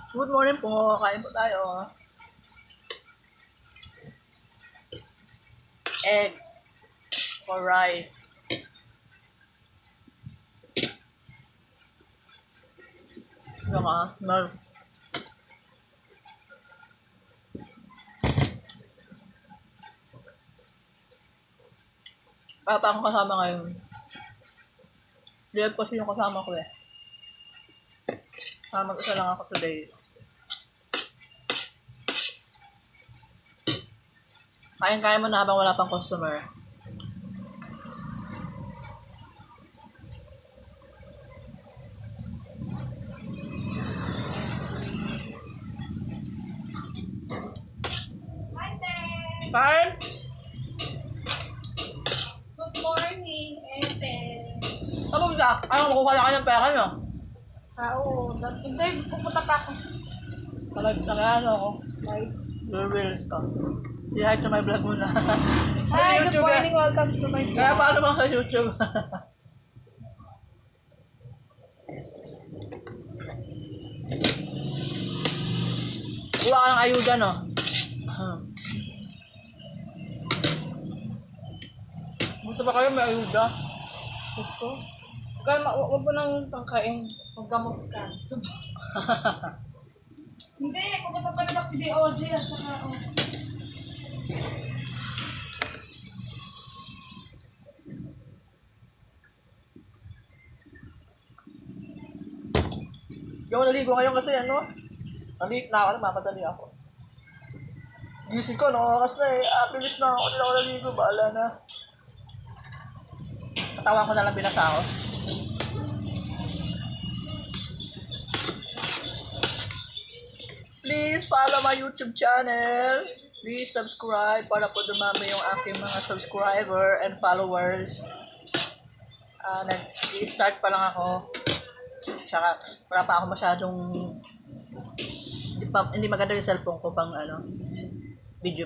Good morning po. Kain po tayo. Egg for rice. Saka, Papa akong kasama ngayon. Lihat kasi yung kasama ko eh. Mag-isa lang ako today. Kain-kain mo na habang wala pang customer. Hi, Sir! Kain! Good morning, Ete. Tapos ka? Ano, makukuha na ka ng pera nyo? Oo. Hindi, pupunta pa ako. Nag-ano ako? Your wheels ka. Say hi to my vlog muna. Hi, good YouTube, morning. Welcome to my Kaya vlog. paano ba sa YouTube? Kuha ka ng ayuda, no? Gusto ba kayo may ayuda? Gusto? Huwag mo nang tangkain. Maggamot ka. Hindi, pupunta pa na ako si OG at saka Hindi ako naligo ngayon kasi ano? Nalik na ako, mamadali ako. Gising ko, no? Oras na eh. Bilis na ako, hindi ako naligo. Bahala na. Katawan ko na lang binasa ako. Please follow my YouTube channel. Please subscribe para po dumami yung aking mga subscriber and followers. Nag-i-start pa lang ako. Tsaka wala pa ako masyadong hindi maganda yung cellphone ko pang ano video.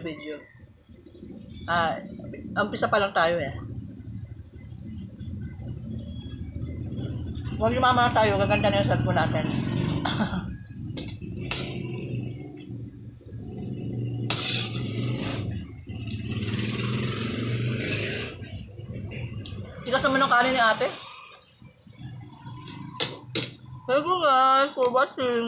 Umpisa pa lang tayo eh. Huwag yumama na tayo, gaganda na yung cellphone natin. Tigas naman ng kanin ni ate. Thank you guys for watching.